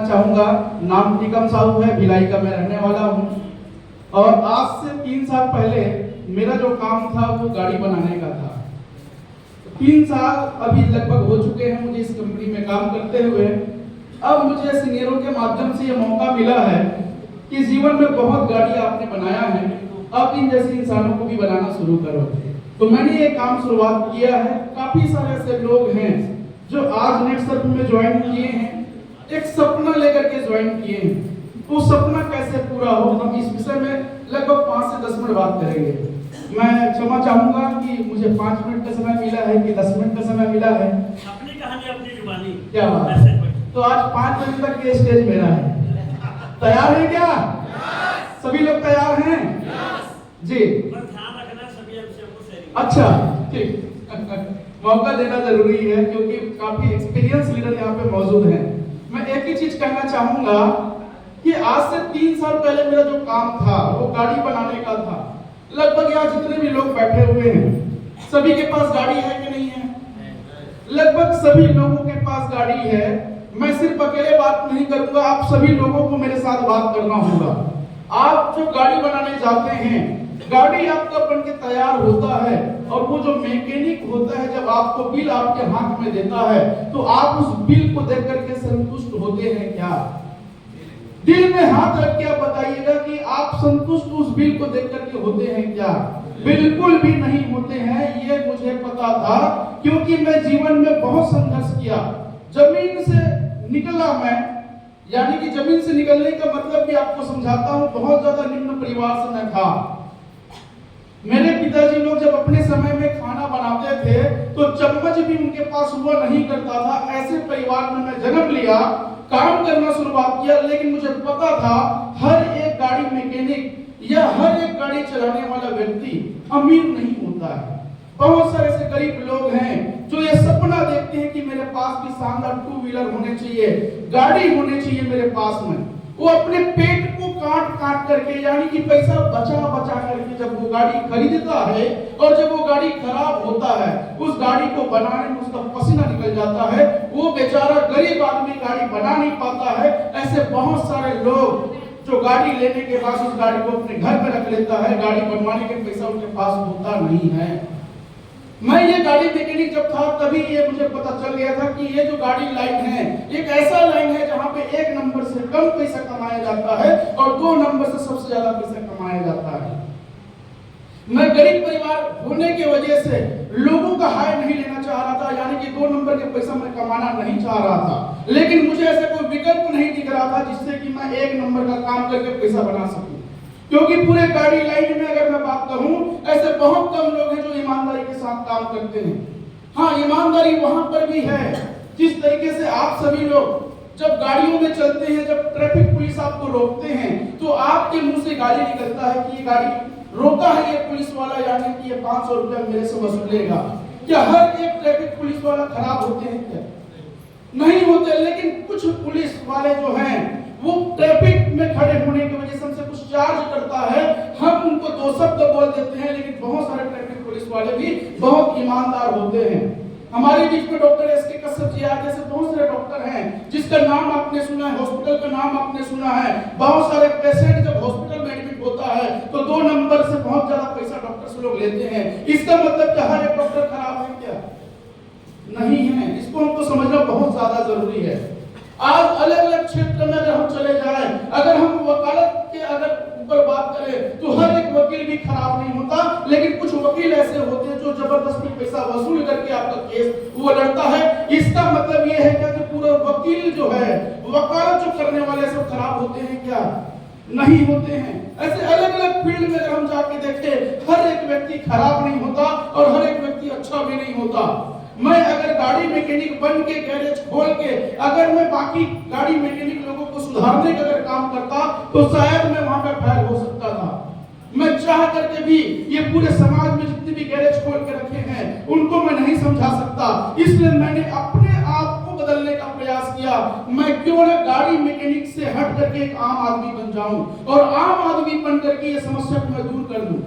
चाहूंगा। नाम टीकम साहू है, भिलाई का मैं रहने वाला हूँ। और आज से 3 साल पहले मेरा जो काम था वो गाड़ी बनाने का था। 3 साल अभी लगभग हो चुके हैं मुझे इस कंपनी में काम करते हुए। अब मुझे सीनियरों के माध्यम से ये मौका मिला है कि जीवन में बहुत गाड़ी आपने बनाया है, अब इन जैसे इंसानों को भी बनाना शुरू करो। तो मैंने ये काम शुरुआत किया है। काफी सारे ऐसे लोग हैं जो आज नेक्स्ट सर्फ में ज्वाइन किए हैं, एक सपना लेकर के ज्वाइन किए हैं। तो सपना कैसे पूरा हो, हम इस विषय में लगभग 5 से 10 मिनट बात करेंगे। मैं क्षमा चाहूंगा कि मुझे 5 मिनट का समय मिला है कि 10 मिनट का समय मिला है। अपनी कहानी अपनी जुबानी। क्या बात है। तो आज 5 बजे तक ये स्टेज मेरा है। तैयार है क्या? सभी लोग तैयार हैं? जी। ध्यान रखना सभी अच्छा, ठीक। मौका देना जरूरी है क्योंकि काफी एक्सपीरियंस लीडर यहाँ पे मौजूद हैं। मैं एक ही चीज कहना चाहूंगा कि आज से 3 साल पहले मेरा जो काम था वो गाड़ी बनाने का था। लगभग यहाँ जितने भी लोग बैठे हुए हैं सभी के पास गाड़ी है कि नहीं है? लगभग सभी लोगों के पास गाड़ी है। मैं सिर्फ अकेले बात नहीं करूंगा, आप सभी लोगों को मेरे साथ बात करना होगा। आप जो गाड़ी बनाने जाते हैं, गाड़ी आपका बन के तैयार होता है और वो जो मैकेनिक होता है जब आपको बिल आपके हाथ में देता है तो आप उस बिल को देख करके संतुष्ट होते हैं क्या? दिल में हाथ रख के आप बताइएगा कि आप संतुष्ट उस बिल को देख करके होते हैं क्या? बिल्कुल भी नहीं होते हैं। ये मुझे पता था क्योंकि मैं जीवन में बहुत संघर्ष किया। जमीन से निकला मैं, यानी कि जमीन से निकलने का मतलब भी आपको समझाता हूं। बहुत ज्यादा निम्न परिवार से मैं था। मेरे पिताजी लोग जब अपने समय में खाना बनाते थे तो चम्मच भी उनके पास हुआ नहीं करता था। ऐसे परिवार में मैं जन्म लिया, काम करना शुरुआत किया। लेकिन मुझे पता था हर एक गाड़ी मैकेनिक या हर एक गाड़ी चलाने वाला व्यक्ति अमीर नहीं होता है। बहुत सारे ऐसे गरीब लोग हैं जो ये सपना देखते हैं कि मेरे पास भी शानदार 2 व्हीलर होने चाहिए, गाड़ी होने चाहिए मेरे पास में। वो अपने पेट को काट करके, यानी कि पैसा बचा करके जब वो गाड़ी खरीदता है और जब वो गाड़ी खराब होता है, उस गाड़ी को बनाने में उसका पसीना निकल जाता है। वो बेचारा गरीब आदमी गाड़ी बना नहीं पाता है। ऐसे बहुत सारे लोग जो गाड़ी लेने के बाद उस गाड़ी को अपने घर में रख लेता है, गाड़ी बनवाने के पैसा उनके पास होता नहीं है। मैं ये गाड़ी मैकेनिक जब था तभी ये मुझे पता चल गया था कि ये जो गाड़ी लाइन है एक ऐसा लाइन है जहां पे 1 नंबर से कम पैसा कमाया जाता है और 2 नंबर से सबसे ज्यादा पैसा कमाया जाता है। मैं गरीब परिवार होने की वजह से लोगों का हाय नहीं लेना चाह रहा था, यानी कि 2 नंबर के पैसा मैं कमाना नहीं चाह रहा था। लेकिन मुझे ऐसा कोई विकल्प नहीं दिख रहा था जिससे कि मैं 1 नंबर का काम करके पैसा बना सकूं। क्योंकि पूरे गाड़ी लाइन में अगर मैं बात करूं ऐसे बहुत कम लोग हैं जो ईमानदारी के साथ काम करते हैं। हाँ, ईमानदारी वहां पर भी है जिस तरीके से आप सभी लोग जब गाड़ियों में चलते हैं, जब ट्रैफिक पुलिस आपको रोकते हैं तो आपके मुंह से गाली निकलता है कि ये गाड़ी रोका है ये पुलिस वाला, यानी कि ये 500 रुपया मेरे से वसूलेगा। क्या हर एक ट्रैफिक पुलिस वाला खराब होते हैं क्या? नहीं होते। लेकिन कुछ पुलिस वाले जो हैं वो ट्रैफिक में खड़े होने की वजह से हमसे कुछ चार्ज करता है, हम उनको 2 शब्द बोल देते हैं। लेकिन बहुत सारे ट्रैफिक पुलिस वाले भी बहुत ईमानदार होते हैं। हमारे बीच में डॉक्टर एसके कश्यप जी आदि जैसे बहुत सारे डॉक्टर हैं जिसका नाम आपने सुना है, हॉस्पिटल का नाम आपने सुना है। बहुत सारे पेशेंट जब हॉस्पिटल में एडमिट होता है तो 2 नंबर से बहुत ज्यादा पैसा डॉक्टर से लोग लेते हैं। इसका मतलब क्या हर एक डॉक्टर खराब है क्या? नहीं है। इसको हमको समझना बहुत ज्यादा जरूरी है। आज अलग अलग क्षेत्र में अगर हम चले जाएं, अगर हम वकालत के अगर ऊपर बात करें तो हर एक वकील भी खराब नहीं होता। लेकिन कुछ वकील ऐसे होते हैं जो जबरदस्ती पैसा वसूल करके आपका केस वो लड़ता है। इसका मतलब ये है क्या कि पूरा वकील जो है, वकालत जो करने वाले सब खराब होते हैं क्या? नहीं होते हैं। ऐसे अलग अलग फील्ड में अगर हम जाके देखें हर एक व्यक्ति खराब नहीं होता और हर एक व्यक्ति अच्छा भी नहीं होता। मैं अगर गाड़ी मैकेनिक बन के गैरेज खोल के अगर मैं बाकी गाड़ी मैकेनिक लोगों को सुधारने का अगर काम करता तो शायद मैं वहां पर फेल हो सकता था। मैं चाह करके भी ये पूरे समाज में जितने भी गैरेज खोल के रखे हैं उनको मैं नहीं समझा सकता। इसलिए मैंने अपने आप को बदलने का प्रयास किया। मैं क्यों ना गाड़ी मैकेनिक से हट करके एक आम आदमी बन जाऊं और आम आदमी बन करके ये समस्या को मैं दूर कर दूं।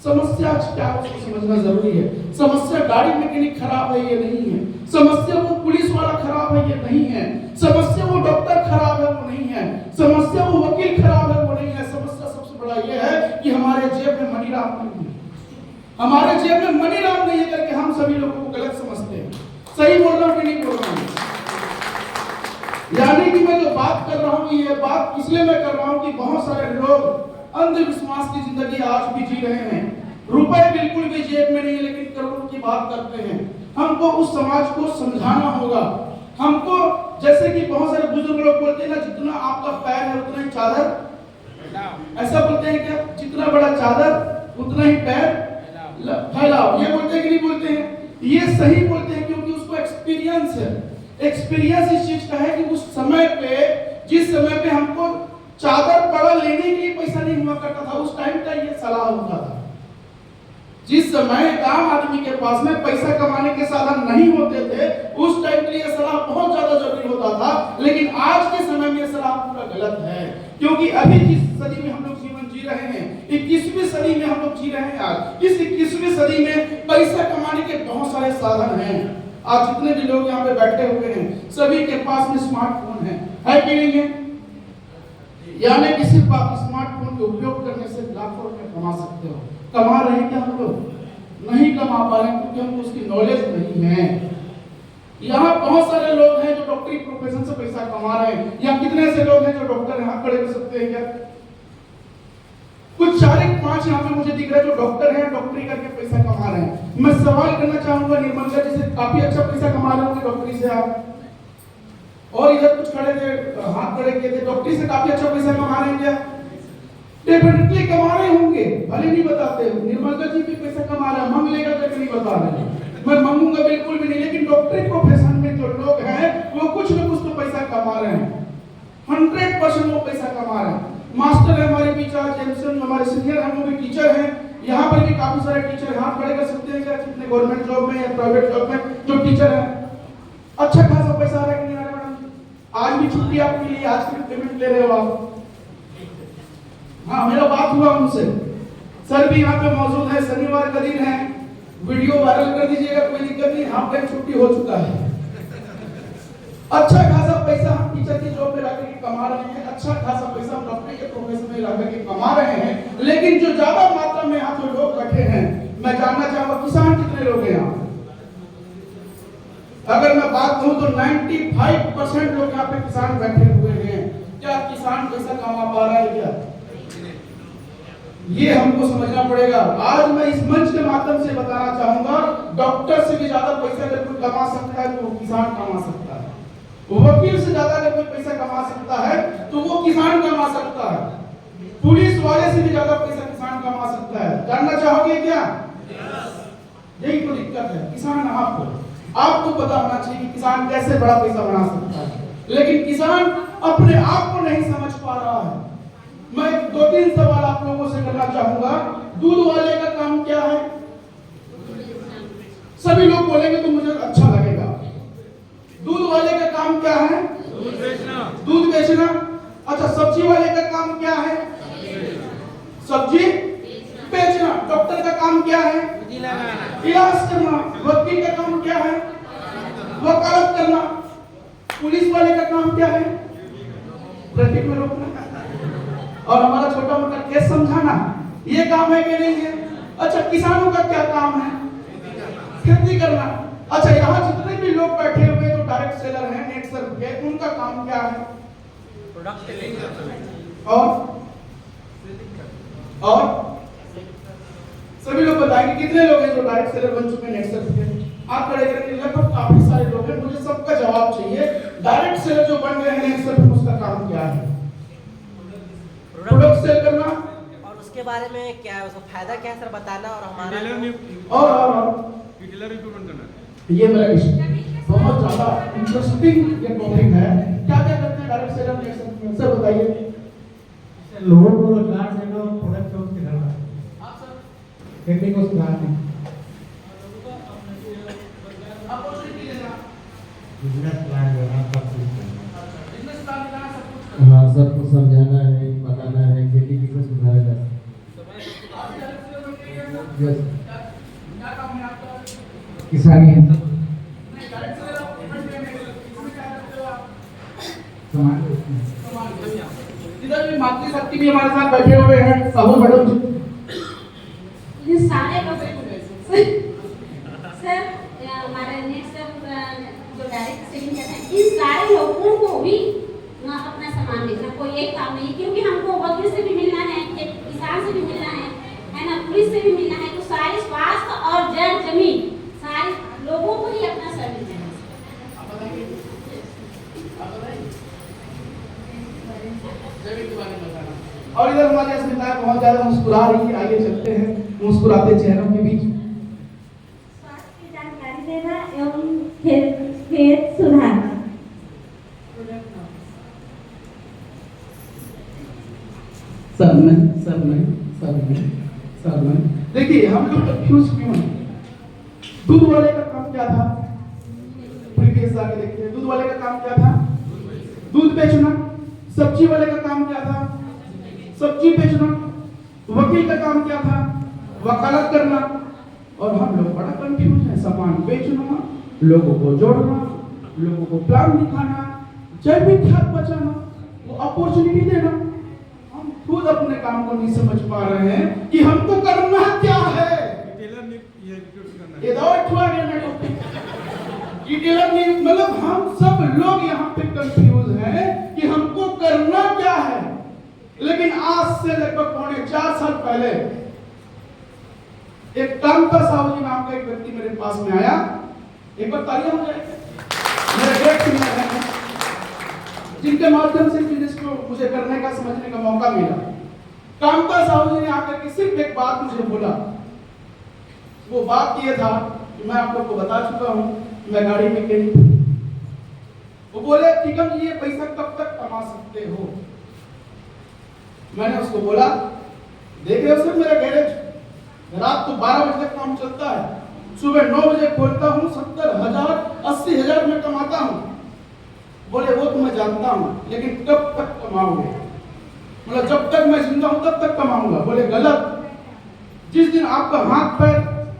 समस्या क्या है उसको समझना जरूरी है। समस्या गाड़ी मैकेनिक खराब है ये नहीं है। समस्या वो पुलिस वाला खराब है ये नहीं है। समस्या वो डॉक्टर खराब है जेब में मनी राम नहीं है करके हम सभी लोगों को गलत समझते हैं। सही बोल रहा हूं कि नहीं बोल रहा हूं? यानी कि मैं जो बात कर रहा हूं, ये बात इसलिए मैं कर रहा हूं कि बहुत सारे लोग अंधविश्वास की जिंदगी आज भी जी रहे हैं। रुपए बिल्कुल भी जेब में नहीं है, लेकिन करोड़ों की बात करते हैं। हमको उस समाज को समझाना होगा। हमको, जैसे कि बहुत सारे बुजुर्ग लोग बोलते हैं ना, जितना आपका पैर है उतना ही चादर, ऐसा बोलते हैं क्या? जितना बड़ा चादर उतना ही पैर फैलाओ, ये बोलते हैं कि नहीं बोलते हैं? ये सही बोलते हैं, क्योंकि उसको एक्सपीरियंस है। एक्सपीरियंस इस चीज का है कि उस समय पे, जिस समय पे हमको चादर पड़ा लेने के लिए पैसा नहीं हुआ करता था, उस टाइम का ये सलाह होता था। जिस समय एक आम आदमी के पास में पैसा कमाने के साधन नहीं होते थे, उस टाइम के लिए सलाह बहुत ज्यादा जरूरी होता था। लेकिन आज के समय में सलाह पूरा गलत है, क्योंकि अभी जिस सदी में हम लोग जीवन जी रहे हैं, 21वीं सदी में हम लोग जी रहे हैं। आज इस 21वीं सदी में पैसा कमाने के बहुत सारे साधन हैं। आज जितने भी लोग यहाँ पे बैठे हुए हैं, सभी के पास में स्मार्टफोन है कि नहीं है? यानी कि सिर्फ आप स्मार्टफोन का उपयोग करने से लाखों रुपए कमा सकते हो। कमा रहे हैं क्या हम लोग? नहीं कमा पा रहे हैं, क्योंकि हमको उसकी नॉलेज नहीं है। यहाँ बहुत सारे लोग हैं जो डॉक्टरी प्रोफेशन से पैसा कमा रहे हैं। या कितने से लोग हैं जो डॉक्टर हैं? हाथ खड़े कर सकते हैं क्या? कुछ 4-5 यहाँ पे मुझे दिख रहा है जो डॉक्टर हैं, डॉक्टरी करके पैसा कमा रहे हैं। मैं सवाल करना चाहूंगा निर्मला जी से, काफी अच्छा पैसा कमा रहे होंगे डॉक्टरी से आप, और इधर कुछ खड़े थे, हाथ खड़े किए थे, डॉक्टरी से काफी अच्छा पैसा कमा रहे हैं क्या? डेफिनेटली कमा रहे होंगे, भले नहीं बताते। निर्मला जी भी पैसा कमा रहा है, मांग लेगा तो नहीं बता रहे, मैं मांगूंगा बिल्कुल भी नहीं। लेकिन डॉक्टरी प्रोफेशन में जो लोग हैं वो कुछ न कुछ तो पैसा कमा रहे हैं, 100% वो पैसा कमा रहे हैं। मास्टर है हमारे बीच, आज जेमसन हमारे सीनियर हैं, वो भी टीचर हैं। यहाँ पर भी काफी सारे टीचर, हाथ खड़े कर सकते हैं क्या? कितने गवर्नमेंट जॉब में या प्राइवेट जॉब में जो टीचर हैं, अच्छा खासा पैसा आ रहा है कि नहीं आ रहा मैडम? आज भी छुट्टी आपके लिए, आज की पेमेंट ले रहे हो आप? हाँ, मेरा बात हुआ उनसे, सर भी यहाँ पे मौजूद है, शनिवार का दिन है, वीडियो वायरल कर दीजिएगा, कोई दिक्कत नहीं, हाफ टाइम छुट्टी हो चुका है। अच्छा खासा पैसा हम टीचर की जॉब में लाकर के कमा रहे हैं, अच्छा खासा पैसा हम डॉक्टरी के प्रोफेशन में लाकर के कमा रहे हैं। लेकिन जो ज्यादा मात्रा में यहाँ जो लोग बैठे हैं, मैं जानना चाहूंगा किसान कितने लोग हैं यहाँ? अगर मैं बात कहूं तो 95% लोग यहाँ पे किसान बैठे हुए हैं। क्या किसान पैसा कमा पा रहा है क्या? ये हमको समझना पड़ेगा। आज मैं इस मंच के माध्यम से बताना चाहूंगा, डॉक्टर से भी ज्यादा पैसा अगर कोई कमा सकता है तो वो किसान कमा सकता है। वकील से ज्यादा अगर कोई पैसा कमा सकता है तो वो किसान कमा सकता है। पुलिस वाले से भी ज्यादा पैसा किसान कमा सकता है। जानना चाहोगे क्या? यही तो दिक्कत है। किसान आपको पता होना चाहिए कि किसान कैसे बड़ा पैसा बना सकता है, लेकिन किसान अपने आप को नहीं समझ पा रहा है। मैं 2-3 सवाल आप लोगों से करना चाहूंगा। दूध वाले का काम क्या है? सभी लोग बोलेंगे तो मुझे अच्छा लगेगा। दूध वाले का काम क्या है? दूध बेचना। दूध बेचना। अच्छा, सब्जी वाले का काम क्या है? सब्जी बेचना। डॉक्टर का काम क्या है? इलाज करना। वकील का काम क्या है? वकालत करना। पुलिस वाले का काम क्या है? ट्रैफिक में रोकना और हमारा छोटा मोटा केस समझाना, ये काम है कि नहीं है? अच्छा, किसानों का क्या काम है? खेती करना। अच्छा, यहाँ जितने भी लोग बैठे हुए जो डायरेक्ट सेलर हैं, नेट सेलर के, उनका काम क्या है? Product selling. और सभी लोग बताएंगे कितने लोग हैं जो डायरेक्ट सेलर बन चुके हैं, नेट सेलर के? आप खड़े करेंगे, लगभग काफी सारे लोग हैं। मुझे सबका जवाब चाहिए। डायरेक्ट सेलर जो बन गए हैं नेट सेलर, उसका काम क्या है? प्रोडक्ट सेल करना। और उसके बारे में क्या है, उसका फायदा क्या है सर बताना, और हमारा और डिटेलर रिक्रूटमेंट करना। ये मेरा बहुत ज्यादा इंटरेस्टिंग ये टॉपिक है। क्या क्या करते हैं direct seller net seller? Sir बताइए। लोगों को रोजगार देना और प्रोडक्ट को दिखाना। आप सर टेक्निक को सुधारना, अपॉर्चुनिटी देना, बिजनेस प्लान देना, सब कुछ करना। बिजनेस प्लान बनाना, सब कुछ। हाँ, सबको समझाना है, बताना है, खेती कैसे सुधारा जा सकता है। क्या काम है आपका? किसानी है, नहीं, डायरेक्ट सेलर आप पेमेंट में इसमें क्या करते हो आप? समाज इधर भी मातृशक्ति भी हमारे साथ बैठे हुए हैं, साहू मैडम जी। ये सारे लोग सेलिंग करना है, इन सारे लोगों को भी अपना सामान बेचना, कोई एक काम नहीं, क्योंकि हमको वकील से भी मिलना है, एक किसान से भी मिलना है ना, पुलिस से भी मिलना है, तो सारे स्वास्थ्य और जमीन सारे लोगों को ही अपना सर्विस देना है। और इधर हमारी अस्मिता बहुत ज्यादा मुस्कुरा रही है, आइए चलते हैं मुस्कुराते चेहरों के बीच। स्वास्थ्य की जानकारी देना एवं खेत सुधारना। सब में देखिए हम लोग कंफ्यूज क्यों हैं? दूध वाले का काम क्या था? प्रीवियस आके देखिए, दूध वाले का काम क्या था? दूध बेचना। सब्जी वाले का काम क्या था? सब्जी बेचना। वकील का काम क्या था? वकालत करना। और हम लोग बड़ा कंफ्यूज हैं, सामान बेचना, लोगों को जोड़ना, लोगों को प्लान दिखाना, जैविक खाद बचाना, वो अपॉर्चुनिटी देना। हम खुद अपने काम को नहीं समझ पा रहे हैं कि हमको करना क्या है। मतलब हम सब लोग यहाँ पे कंफ्यूज हैं कि हमको करना क्या है। लेकिन आज से लगभग 4.5 साल पहले एक कांता साहू जी नाम का एक व्यक्ति मेरे पास में आया। एक बार तालियां हो जाए मेरे गेट में है, जिनके माध्यम से बिजनेस को मुझे करने का समझने का मौका मिला। कांता साहू जी ने आकर के सिर्फ एक बात मुझे बोला। वो बात ये था कि मैं आप लोग को बता चुका हूं, मैं गाड़ी मैकेनिक हूं। वो बोले टिकम जी ये पैसा कब तक कमा सकते हो? मैंने उसको बोला देख रहे हो सर, मेरा गैरेज रात को 12 बजे तक काम चलता है, सुबह 9 बजे खोलता हूँ, 70,000 80,000 में कमाता हूँ। बोले वो तो मैं जानता हूँ, लेकिन कब तक कमाओगे? मतलब जब तक मैं जिंदा हूँ तब तक कमाऊंगा। बोले गलत। जिस दिन आपका हाथ पैर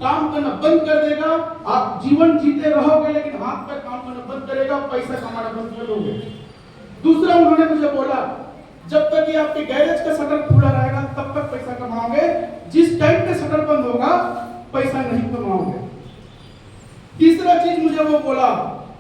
काम करना बंद कर देगा, आप जीवन जीते रहोगे, लेकिन हाथ पैर काम करना बंद करेगा, पैसा कमाना बंद कर दोगे। दूसरा उन्होंने मुझे बोला जब तक ये आपके गैरेज का शटर खुला रहेगा तब तक पैसा कमाओगे, जिस टाइम पे शटर बंद होगा पैसा नहीं कमाओगे। तीसरा चीज मुझे वो बोला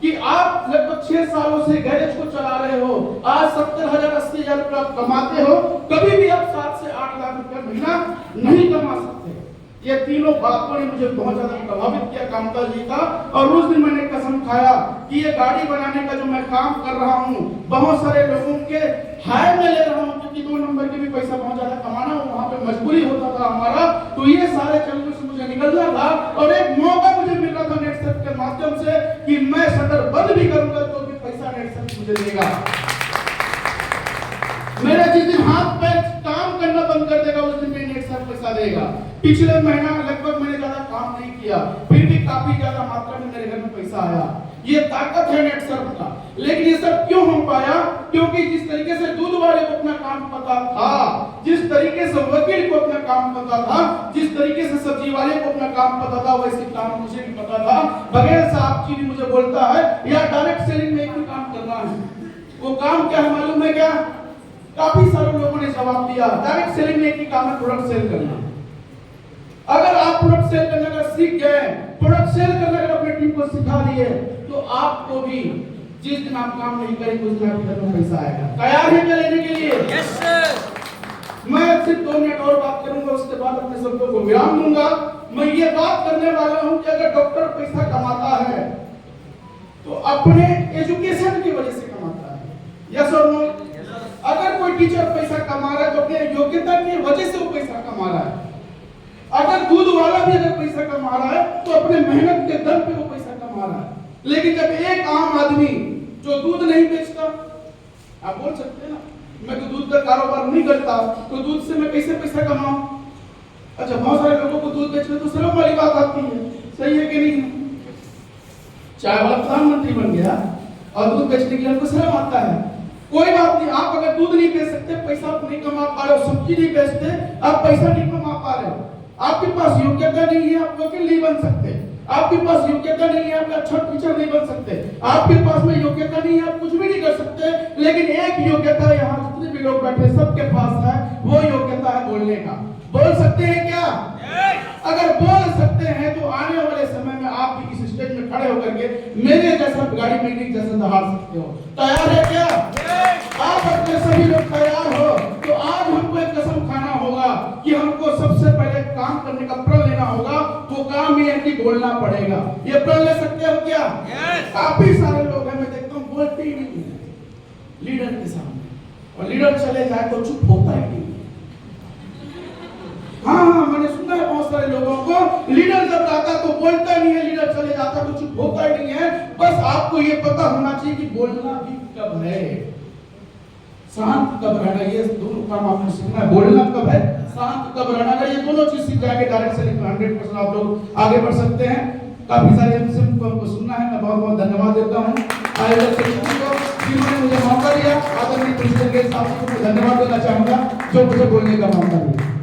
कि आप लगभग 6 सालों से गैरेज को चला रहे हो, आज 70,000 80,000 रुपए आप कमाते हो, कभी भी आप 7 से 8 लाख रुपए महीना नहीं कमा सकते। ये तीनों बातों ने मुझे बहुत ज्यादा प्रभावित किया कांता जी का। और उस दिन मैंने कसम खाया कि ये गाड़ी बनाने का जो मैं काम कर रहा हूँ, बहुत सारे लोगों के हाय में ले रहा हूँ, क्योंकि 2 नंबर के भी पैसा बहुत ज्यादा कमाना, वहां पे मजबूरी होता था हमारा। तो ये सारे चैलेंज से मुझे निकलना था और एक मौका मुझे मिल रहा था नेटसेट के माध्यम से कि मैं शटर बंद भी करूंगा तो भी पैसा नेटसेट मुझे देगा। मेरा जिस दिन हाथ पैर काम करना बंद कर देगा उस दिन मेरे नेटसेट पैसा देगा। पिछले महीना लगभग मैंने ज्यादा काम नहीं किया, फिर भी काफी ज्यादा मात्रा में मेरे घर में पैसा आया। ये ताकत है नेटसेट का। लेकिन ये सब क्यों हो पाया? क्योंकि जिस तरीके से दूध वाले को अपना काम पता था, जिस तरीके से वकील को अपना काम पता था, जिस तरीके से सब्जी वाले को अपना काम पता था, वैसे काम मुझे भी पता था। बगैर साहब जी भी मुझे बोलता है या डायरेक्ट सेलिंग में एक ही काम करना है। वो काम क्या है मालूम है क्या? काफी सारे लोगों ने जवाब दिया डायरेक्ट सेलिंग में एक ही काम है, प्रोडक्ट सेल करना। अगर आप प्रोडक्ट सेल करने का सीख गए, प्रोडक्ट सेल करने का अपनी टीम को सिखा दिए, तो आपको भी जिस दिन आप काम नहीं करेंगे उस दिन आपके घर में पैसा आएगा। तैयार है क्या लेने के लिए? Yes sir. मैं सिर्फ 2 मिनट और बात करूंगा, उसके बाद अपने शब्दों को विराम दूंगा। मैं ये बात करने वाला हूं कि अगर डॉक्टर पैसा कमाता है तो अपने एजुकेशन की वजह से कमाता है, यस और नो? अगर कोई टीचर पैसा कमा रहा है तो अपने योग्यता की वजह से वो पैसा कमा रहा है। अगर दूध वाला भी अगर पैसा कमा रहा है तो अपने मेहनत के दम पे वो पैसा कमा रहा है। लेकिन जब एक आम आदमी जो दूध नहीं बेचता, आप बोल सकते हैं ना मैं तो दूध का कारोबार नहीं करता, तो दूध से मैं कैसे पैसा कमाऊं? अच्छा, बहुत सारे लोगों को दूध बेचने तो शर्म वाली बात आती है, सही है कि नहीं? चाय वाला प्रधानमंत्री बन गया और दूध बेचने के लिए उनको शर्म आता है। कोई बात नहीं, आप अगर दूध नहीं बेच सकते, पैसा आप नहीं कमा पा रहे हो, सब्जी नहीं बेचते, आप पैसा नहीं कमा पा रहे हो, आपके पास योग्यता नहीं है, आप वकील नहीं बन सकते, आपके पास योग्यता नहीं है, आप अच्छा टीचर नहीं बन सकते, आपके पास में योग्यता नहीं है, आप कुछ भी नहीं कर सकते। लेकिन एक योग्यता यहाँ जितने भी लोग बैठे सबके पास है, वो योग्यता है बोलने का। बोल सकते हैं क्या? अगर बोल सकते हैं तो आने वाले समय में आप भी इस स्टेज में खड़े होकर के मेरे जैसा गाड़ी मैकेनिक जैसा दहाड़ सकते हो। तैयार है क्या? आप अपने सभी लोग तैयार हो तो आज हमको एक कसम खाना होगा कि हमको सबसे पहले काम करने का प्रण लेना होगा। वो काम ये है कि बोलना पड़ेगा। ये प्रण ले सकते हो क्या? काफी सारे लोग हैं, मैं देखता हूँ बोलते ही नहीं है लीडर के सामने, और लीडर चले जाए तो चुप होता ही नहीं। हाँ, मैंने सुना है बहुत सारे लोगों को, लीडर जब आता तो बोलता नहीं है, लीडर चले जाता तो चुप होता ही नहीं है। बस आपको ये पता होना चाहिए कि बोलना भी कब है, शांत कब रहना, ये दोनों काम आपने सीखना है। बोलना कब है, शांत कब रहना है, ये दोनों चीज सीख जाएंगे डायरेक्ट सेलिंग में 100% आप लोग आगे बढ़ सकते हैं। काफी सारे एमसीएम को हमको सुनना है, मैं बहुत बहुत धन्यवाद देता हूँ आयोजक समिति को जिन्होंने मुझे मौका दिया। आदरणीय प्रेसिडेंट साहब को धन्यवाद देना चाहूंगा जो मुझे बोलने का मौका दिया।